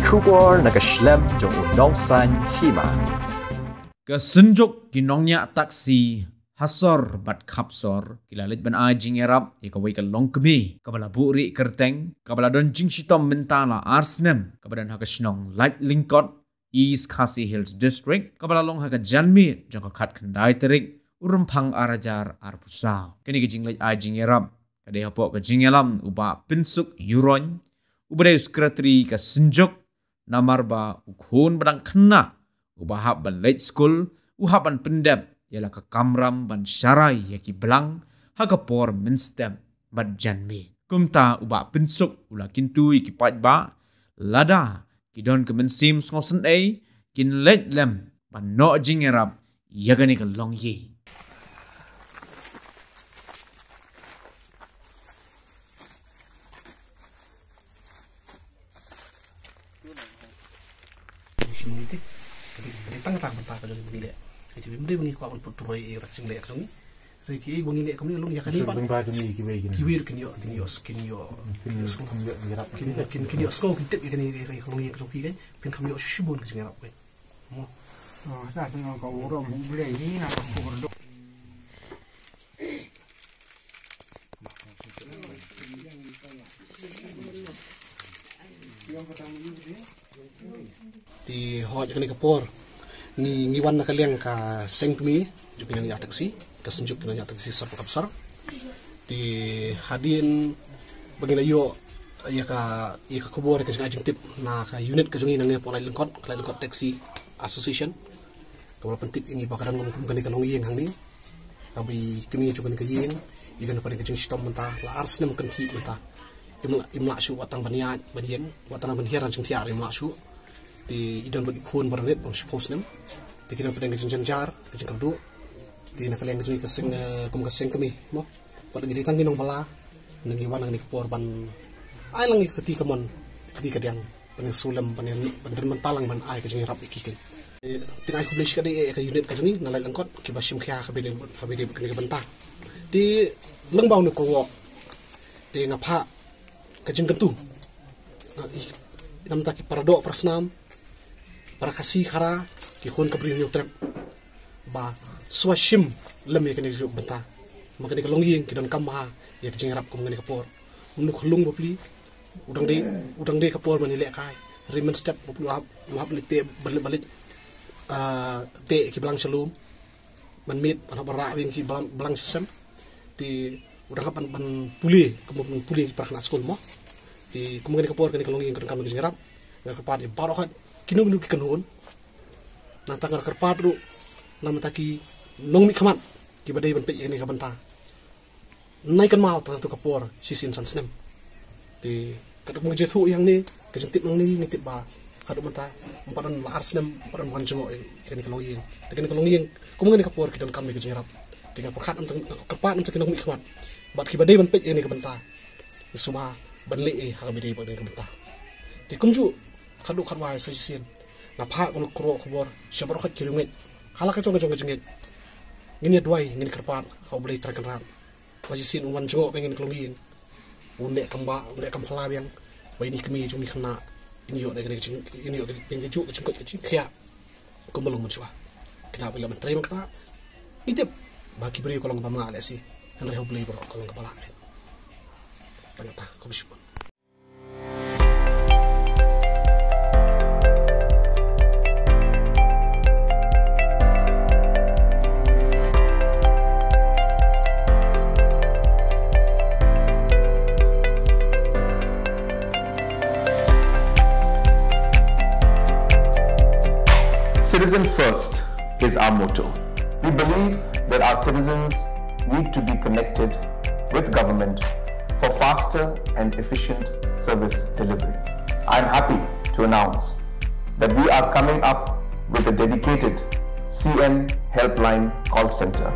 Kubor nakaslem jong unongsan hima. Kesenjuk kinongnya taksi hasor bat kapsor kilalit ban ajing erap ikawai ka longkemi kabala buri kerteng kabala don jing shitom mentala arsnem kabadan hakasnong light lingkot East Khasi Hills District kabala long haka janmi jong ka khat khandai terik urumpang arajar arpusau kini kijing lit ajing erap kade hapo ka jingelam uba pinsuk yuron ubade sekretari ka senjuk namarba ukhun badang kena ubahap ban late school uhapan pendep ialah ke kamram ban syarai yaki belang hagapor menstem ban janmi kumta uba pensuk ula kintu iki ba lada kidon ke mensim ngosen kin late lem ban no jingerap yagani ke long ye tang mentah pada begini. Jadi benda begini kau akan putroi raksing lek sini. Riki begini lek kau ni long yakani pan. Kiwir kinyo skau kitip yakani riki long yak sopi kan. Pen kami yo shibun kising arap kan. Oh, saya tengok kau orang boleh ni nak aku berdok. Di hot yakani kapor. Ni ngiwan na kaliang ka sengkmi juga yang nyatak si kesenjuk yang nyatak si sarpa kapsar di hadin bagina yo ya ka kubur ka ajing tip na ka unit ka jungi nang polai lengkot taxi association ka pentip ini bakaran ngom kani ka longyeng hang ni abi kemi juga ni ka yeng idan pa ka jing stom menta la ars nem kan ti menta imla shu watang baniat badien watang banhiran jing tiar imla shu di idan bagi khun barnet bang suppose nem di kita pedang kejenjan jar kejeng kerdu di nak kalian kejeng keseng keseng kami mo pada jadi tangki nong bala nengi wana ni korban ai langi ketika diang pening sulam pening mentalang ban ai kejeng rap ikikin tinggal aku beli sekali ke unit kejeng nalai lengkot kibasim kya kabede kene bentah di lengbau ni ko di ngapa kejeng kentu nam taki paradok persnam para kasih kara kikun kabri ni utrep ba swashim lem ya kene juk benta makani ka longyeng kidon kamha ya kejeng rap kum ngani kapor unu khulung bopli udang de kapor mani lek kai rimen step boplu hab ni te balik te ki belang shalom man mit ana bara wing ki belang sesem di udang kapan ban puli kemudian puli prakna skol mo di kemudian kapor kani ka longyeng kidon kam kejeng rap ngar kapat barokat kinu kikenun nang tangar kerpadru nama taki nong mi kamat ki badai ban pe ini ka banta naikan mau tang tu kapor sisin san snem ti kaduk mo jethu yang ni kejentip nang ni ngitip ba hadu banta empadan lahar snem empadan wan jengo ini ka longyeng tekene ka longyeng kumungan ni kapor kidan kami kejerap tinggal perkat untuk kerpat untuk nong mi kamat bat ki badai ban pe ini ka banta suma ban le ha badai ban ka banta ti kumju kaduk kadwai sisin na pa kono kro khobor shabaro khat kirumit halaka chong jengit ngini duai ngini kerpan hau boleh terkan ram majisin uman jo pengen kelungin unde kamba unde kampala yang bai ni kemi jumi khana ini yo negeri ini yo pengen ju kecingkot kecing kya kumbelung menjua kita bila menteri kata itip bagi beri kolong pamla alesi henry hau boleh kolong kepala ternyata komisio. Citizen first is our motto. We believe that our citizens need to be connected with government for faster and efficient service delivery. I am happy to announce that we are coming up with a dedicated CM helpline call center